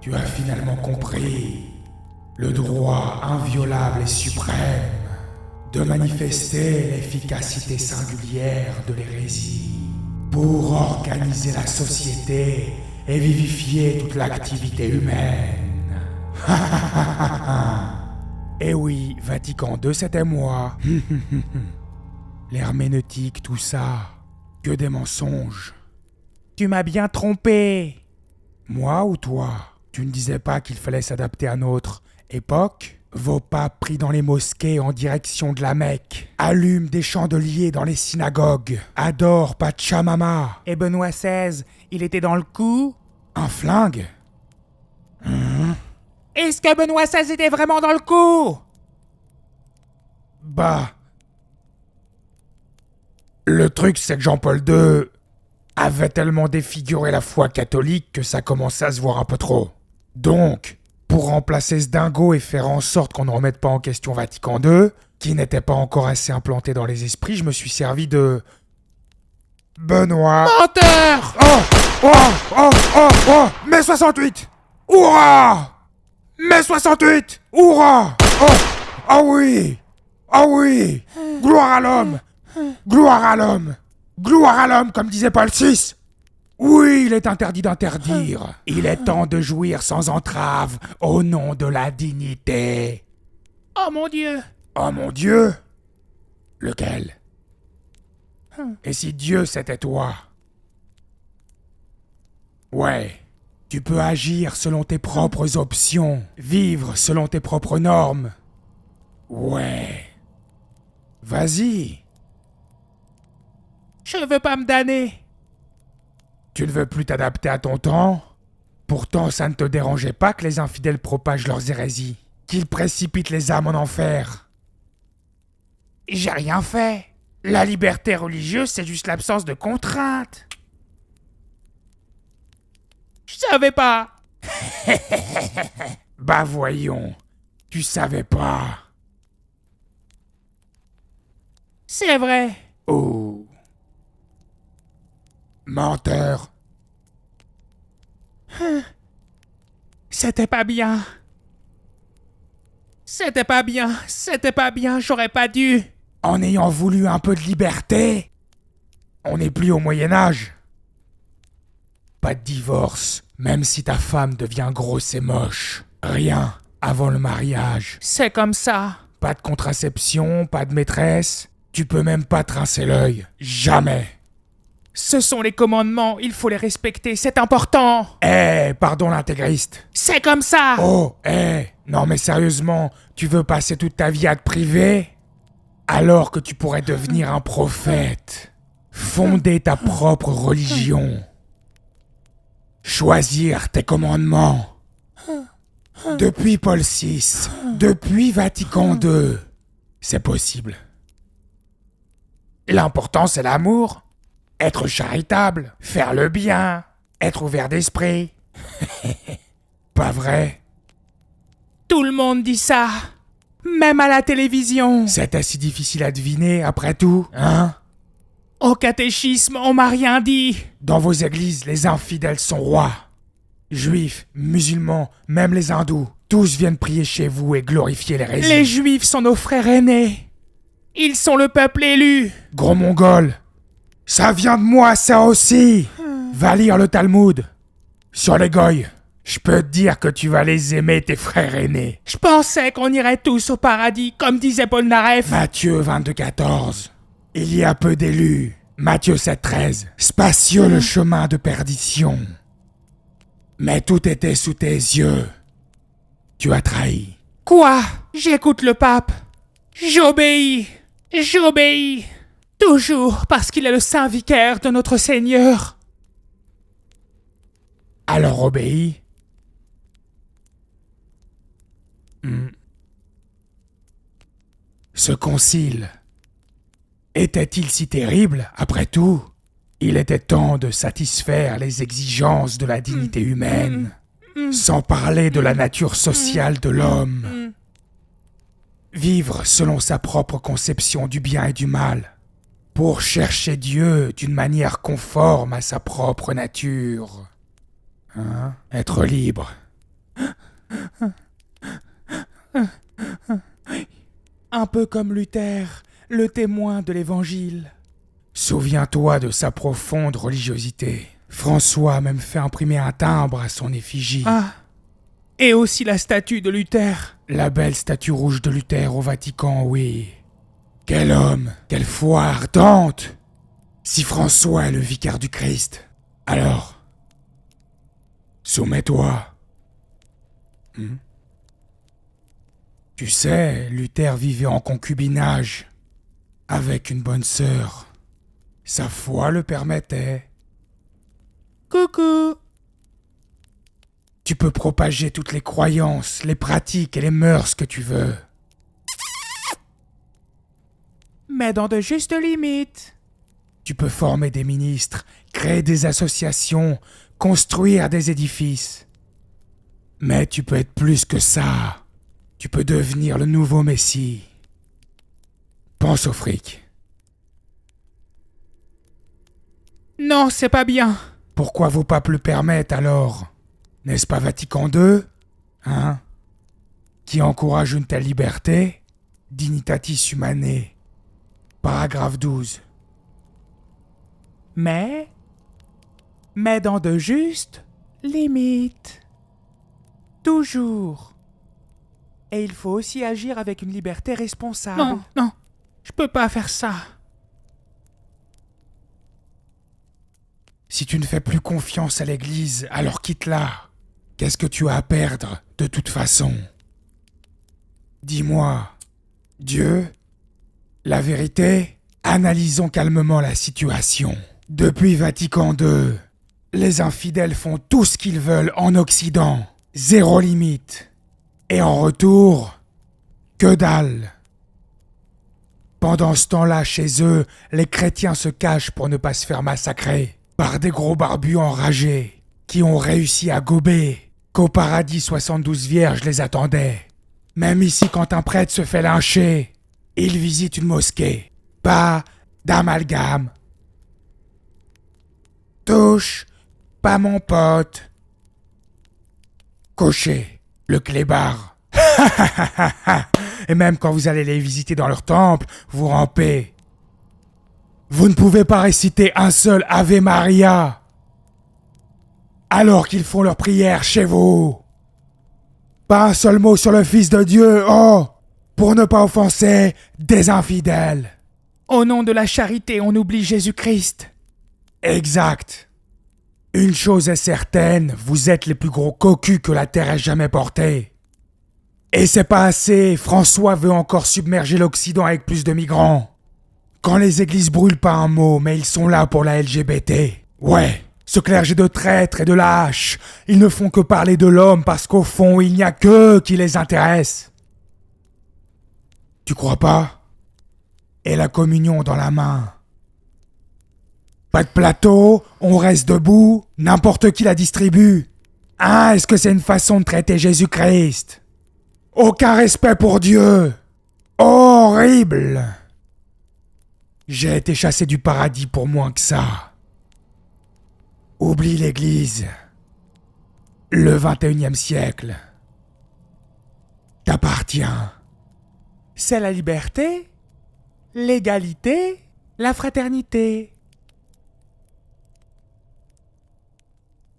Tu as finalement compris le droit inviolable et suprême de manifester l'efficacité singulière de l'hérésie pour organiser la société et vivifier toute l'activité humaine. Eh oui, Vatican II, c'était moi. L'herméneutique, tout ça, que des mensonges. Tu m'as bien trompé. Moi ou toi? Tu ne disais pas qu'il fallait s'adapter à notre époque? Vos papes pris dans les mosquées en direction de la Mecque allument des chandeliers dans les synagogues, adorent Pachamama. Et Benoît XVI, il était dans le coup? Un flingue? Est-ce que Benoît XVI était vraiment dans le coup? Bah... Le truc, c'est que Jean-Paul II avait tellement défiguré la foi catholique que ça commençait à se voir un peu trop. Donc, pour remplacer ce dingo et faire en sorte qu'on ne remette pas en question Vatican II, qui n'était pas encore assez implanté dans les esprits, je me suis servi de... Benoît... Menteur! Oh! Mai 68! Hurrah! Mai 68! Hurrah! Ah oui! Gloire à l'homme! Gloire à l'homme! Gloire à l'homme, comme disait Paul VI! Oui, il est interdit d'interdire. Il est temps de jouir sans entrave, au nom de la dignité. Oh mon Dieu! Oh mon Dieu? Lequel? Et si Dieu c'était toi? Ouais, tu peux agir selon tes propres options, vivre selon tes propres normes. Ouais. Vas-y. Je veux pas me damner. Tu ne veux plus t'adapter à ton temps? Pourtant, ça ne te dérangeait pas que les infidèles propagent leurs hérésies, qu'ils précipitent les âmes en enfer. J'ai rien fait. La liberté religieuse, c'est juste l'absence de contraintes. Je savais pas. Bah voyons, tu savais pas. C'est vrai. Oh. Menteur. C'était pas bien, j'aurais pas dû. En ayant voulu un peu de liberté, on n'est plus au Moyen-Âge. Pas de divorce, même si ta femme devient grosse et moche. Rien avant le mariage. C'est comme ça. Pas de contraception, pas de maîtresse. Tu peux même pas trincer l'œil. Jamais. Ce sont les commandements, il faut les respecter, c'est important. Pardon l'intégriste. C'est comme ça. Non mais sérieusement, tu veux passer toute ta vie à te priver? Alors que tu pourrais devenir un prophète. Fonder ta propre religion. Choisir tes commandements. Depuis Paul VI, depuis Vatican II, c'est possible. L'important c'est l'amour. Être charitable, faire le bien, être ouvert d'esprit. Pas vrai? Tout le monde dit ça, même à la télévision. C'était si difficile à deviner, après tout, hein? Au catéchisme, on m'a rien dit. Dans vos églises, les infidèles sont rois. Juifs, musulmans, même les hindous, tous viennent prier chez vous et glorifier l'hérésie. Les juifs sont nos frères aînés. Ils sont le peuple élu. Gros mongol. Ça vient de moi, ça aussi. Va lire le Talmud. Sur les goïs, je peux te dire que tu vas les aimer, tes frères aînés. Je pensais qu'on irait tous au paradis, comme disait Paul Naref. Matthieu 22,14. Il y a peu d'élus. Matthieu 7,13. Spacieux le chemin de perdition. Mais tout était sous tes yeux. Tu as trahi. Quoi? J'écoute le pape. J'obéis. Toujours parce qu'il est le saint vicaire de notre Seigneur. Alors obéis. Ce concile était-il si terrible, après tout? Il était temps de satisfaire les exigences de la dignité humaine, sans parler de la nature sociale de l'homme. Vivre selon sa propre conception du bien et du mal, pour chercher Dieu d'une manière conforme à sa propre nature. Être libre, Un peu comme Luther, le témoin de l'Évangile. Souviens-toi de sa profonde religiosité. François a même fait imprimer un timbre à son effigie. Ah, et aussi la statue de Luther. La belle statue rouge de Luther au Vatican, oui. Quel homme, quelle foi ardente. Si François est le vicaire du Christ, alors, soumets-toi. Tu sais, Luther vivait en concubinage avec une bonne sœur. Sa foi le permettait. Coucou. Tu peux propager toutes les croyances, les pratiques et les mœurs que tu veux. Mais dans de justes limites. Tu peux former des ministres, créer des associations, construire des édifices. Mais tu peux être plus que ça. Tu peux devenir le nouveau Messie. Pense au fric. Non, c'est pas bien. Pourquoi vos papes le permettent alors? N'est-ce pas Vatican II? Hein? Qui encourage une telle liberté? Dignitatis Humanae. Paragraphe 12. Mais dans de justes limites. Toujours. Et il faut aussi agir avec une liberté responsable. Non, je peux pas faire ça. Si tu ne fais plus confiance à l'Église, alors quitte-la. Qu'est-ce que tu as à perdre, de toute façon? Dis-moi, Dieu? La vérité? Analysons calmement la situation. Depuis Vatican II, les infidèles font tout ce qu'ils veulent en Occident. Zéro limite. Et en retour, que dalle. Pendant ce temps-là, chez eux, les chrétiens se cachent pour ne pas se faire massacrer par des gros barbus enragés qui ont réussi à gober qu'au paradis 72 vierges les attendaient. Même ici, quand un prêtre se fait lyncher, il visite une mosquée. Pas d'amalgame. Touche, pas mon pote. Cocher, le clébard. Et même quand vous allez les visiter dans leur temple, vous rampez. Vous ne pouvez pas réciter un seul Ave Maria, alors qu'ils font leur prière chez vous. Pas un seul mot sur le Fils de Dieu, pour ne pas offenser des infidèles. Au nom de la charité, on oublie Jésus-Christ. Exact. Une chose est certaine, vous êtes les plus gros cocus que la terre ait jamais portés. Et c'est pas assez, François veut encore submerger l'Occident avec plus de migrants. Quand les églises brûlent pas un mot, mais ils sont là pour la LGBT. Ouais, ce clergé de traîtres et de lâches, ils ne font que parler de l'homme parce qu'au fond, il n'y a qu'eux qui les intéressent. Tu crois pas? Et la communion dans la main. Pas de plateau, on reste debout, n'importe qui la distribue. Ah, est-ce que c'est une façon de traiter Jésus-Christ? Aucun respect pour Dieu. Horrible. J'ai été chassé du paradis pour moins que ça. Oublie l'Église. Le 21e siècle t'appartient. C'est la liberté, l'égalité, la fraternité.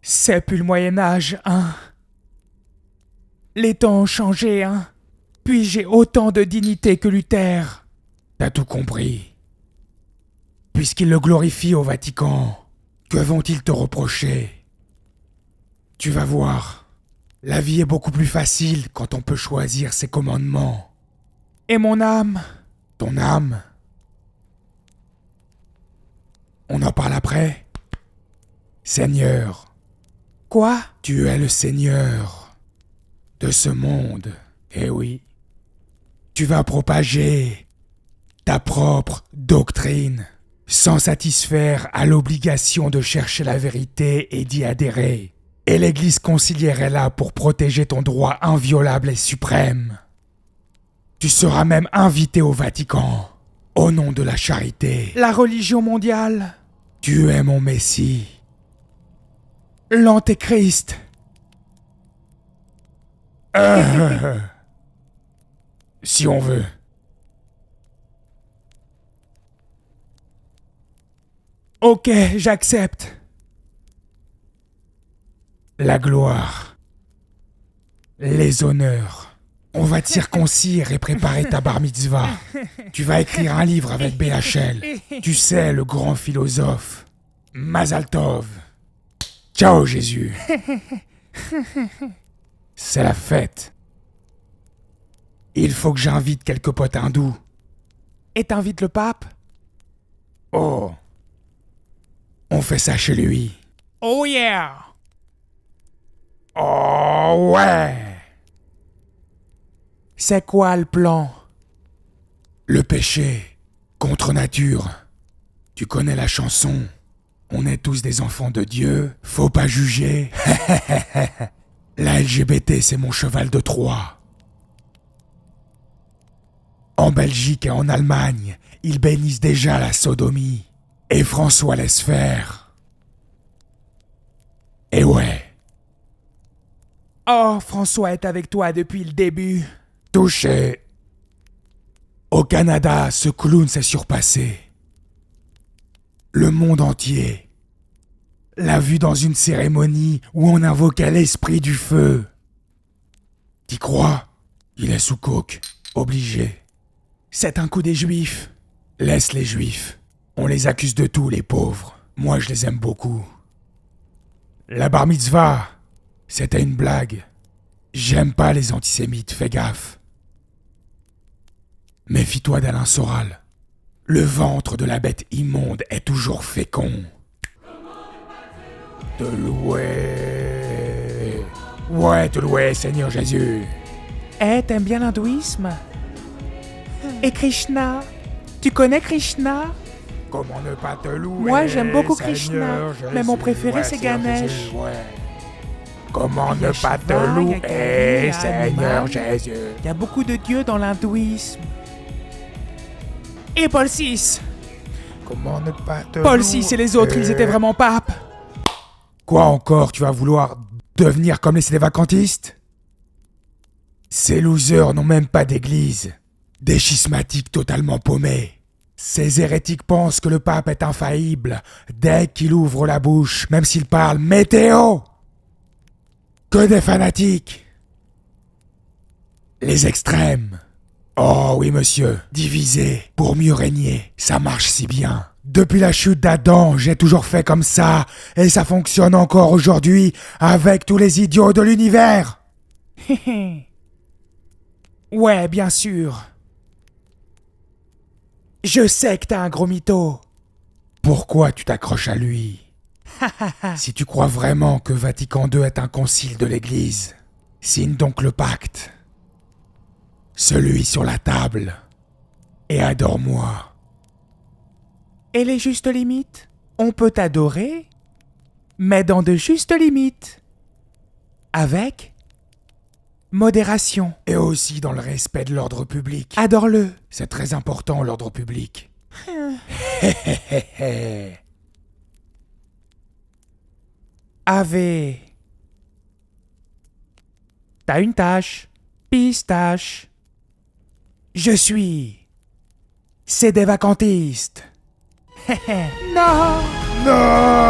C'est plus le Moyen-Âge, hein. Les temps ont changé, hein. Puis j'ai autant de dignité que Luther. T'as tout compris. Puisqu'ils le glorifient au Vatican, que vont-ils te reprocher? Tu vas voir, la vie est beaucoup plus facile quand on peut choisir ses commandements. Et mon âme? Ton âme? On en parle après? Seigneur. Quoi? Tu es le Seigneur de ce monde, eh oui. Tu vas propager ta propre doctrine, sans satisfaire à l'obligation de chercher la vérité et d'y adhérer. Et l'Église conciliaire est là pour protéger ton droit inviolable et suprême. Tu seras même invité au Vatican, au nom de la charité. La religion mondiale. Tu es mon Messie. L'Antéchrist. Si on veut. Ok, j'accepte. La gloire. Les honneurs. On va te circoncire et préparer ta bar mitzvah. Tu vas écrire un livre avec BHL. Tu sais, le grand philosophe. Mazal Tov. Ciao, Jésus. C'est la fête. Il faut que j'invite quelques potes hindous. Et t'invites le pape? Oh. On fait ça chez lui. Oh yeah. Oh ouais. C'est quoi le plan? Le péché contre nature. Tu connais la chanson? On est tous des enfants de Dieu, faut pas juger. La LGBT, c'est mon cheval de Troie. En Belgique et en Allemagne, ils bénissent déjà la sodomie. Et François laisse faire. Et ouais. Oh, François est avec toi depuis le début. Touché. Au Canada, ce clown s'est surpassé. Le monde entier l'a vu dans une cérémonie où on invoquait l'esprit du feu. T'y crois? Il est sous coke. Obligé. C'est un coup des Juifs. Laisse les Juifs. On les accuse de tout, les pauvres. Moi, je les aime beaucoup. La bar mitzvah, c'était une blague. J'aime pas les antisémites, fais gaffe. Méfie-toi d'Alain Soral. Le ventre de la bête immonde est toujours fécond. Te louer. Ouais, te louer, Seigneur Jésus. Eh, t'aimes bien l'hindouisme? Et Krishna? Tu connais Krishna? Comment ne pas te louer? Moi, j'aime beaucoup Krishna, mais mon préféré, c'est Ganesh. Jésus, ouais. Comment ne pas te louer, Seigneur Jésus? Il y a beaucoup de dieux dans l'hindouisme. Et Paul VI. Comment ne pas te Paul VI et les autres, ils étaient vraiment papes. Quoi encore? Tu vas vouloir devenir comme les sédévacantistes? Ces losers n'ont même pas d'église. Des schismatiques totalement paumés. Ces hérétiques pensent que le pape est infaillible dès qu'il ouvre la bouche, même s'il parle météo. Que des fanatiques. Les extrêmes. Oh oui, monsieur, diviser pour mieux régner, ça marche si bien. Depuis la chute d'Adam, j'ai toujours fait comme ça, et ça fonctionne encore aujourd'hui avec tous les idiots de l'univers. Ouais, bien sûr. Je sais que t'es un gros mytho. Pourquoi tu t'accroches à lui? Si tu crois vraiment que Vatican II est un concile de l'Église, signe donc le pacte. Celui sur la table. Et adore-moi. Et les justes limites? On peut t'adorer, mais dans de justes limites. Avec modération. Et aussi dans le respect de l'ordre public. Adore-le. C'est très important, l'ordre public. Ave. T'as une tâche. Pistache. Je suis. C'est des vacantistes. Non. Non.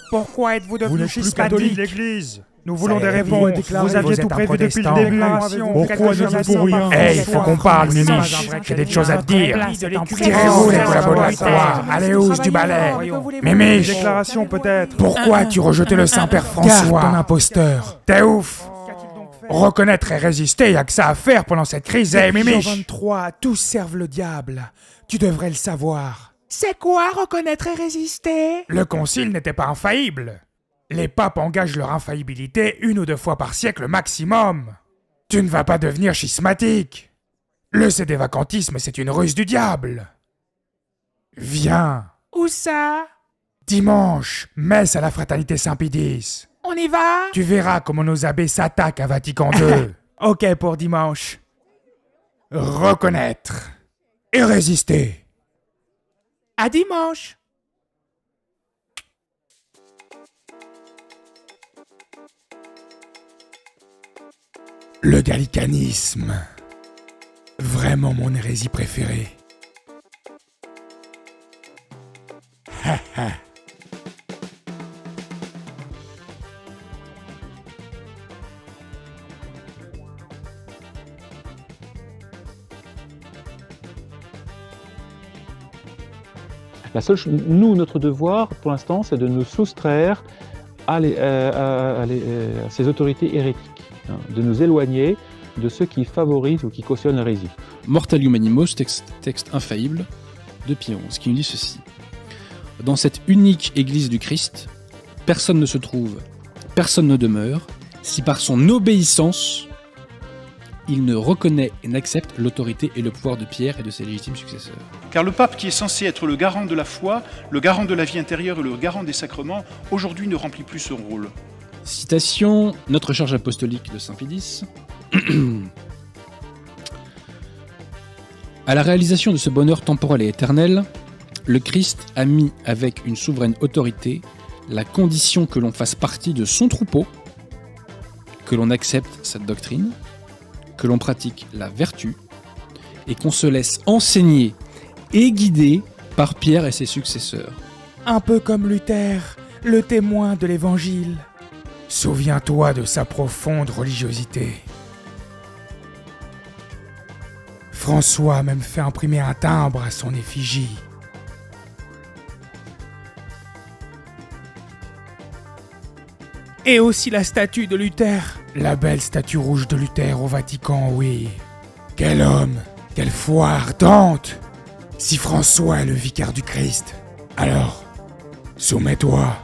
Pourquoi êtes-vous Vous devenu n'êtes plus catholique schismatique? l'Église. Nous voulons des Ça y est, réponses. déclaré, Vous aviez vous tout êtes un prévu depuis le protestant. début. Pourquoi ne dites pour rien? Hey, il faut qu'on parle, Mimiche. J'ai des choses à te dire. Tirez-vous les collabos de la croix. Allez, housse du balai. Mimiche. Déclaration peut-être. Pourquoi tu rejetais le Saint-Père François? Ton imposteur. T'es ouf. Reconnaître et résister, y a que ça à faire pendant cette crise, hey, Mimiche. Jean 23, tous servent le diable. Tu devrais le savoir. C'est quoi reconnaître et résister? Le concile n'était pas infaillible. Les papes engagent leur infaillibilité 1 ou 2 fois par siècle maximum. Tu ne vas pas devenir schismatique. Le sédévacantisme, c'est une ruse du diable. Viens. Où ça? Dimanche, messe à la fraternité Saint-Pédis. On y va? Tu verras comment nos abbés s'attaquent à Vatican II. Ok pour dimanche. Reconnaître et résister. À dimanche. Le gallicanisme. Vraiment mon hérésie préférée. Ha ha. Nous, notre devoir, pour l'instant, c'est de nous soustraire à ces autorités hérétiques, hein, de nous éloigner de ceux qui favorisent ou qui cautionnent l'hérésie. Mortalium Animos, texte infaillible de Pie XI, qui nous dit ceci. Dans cette unique Église du Christ, personne ne se trouve, personne ne demeure, si par son obéissance, il ne reconnaît et n'accepte l'autorité et le pouvoir de Pierre et de ses légitimes successeurs. Car le pape, qui est censé être le garant de la foi, le garant de la vie intérieure et le garant des sacrements, aujourd'hui ne remplit plus son rôle. Citation, notre charge apostolique de Saint Pédis. À la réalisation de ce bonheur temporel et éternel, le Christ a mis avec une souveraine autorité la condition que l'on fasse partie de son troupeau, que l'on accepte sa doctrine, que l'on pratique la vertu et qu'on se laisse enseigner et guider par Pierre et ses successeurs. Un peu comme Luther, le témoin de l'Évangile. Souviens-toi de sa profonde religiosité. François a même fait imprimer un timbre à son effigie. Et aussi la statue de Luther. La belle statue rouge de Luther au Vatican, oui. Quel homme, quelle foi ardente. Si François est le vicaire du Christ, alors, soumets-toi.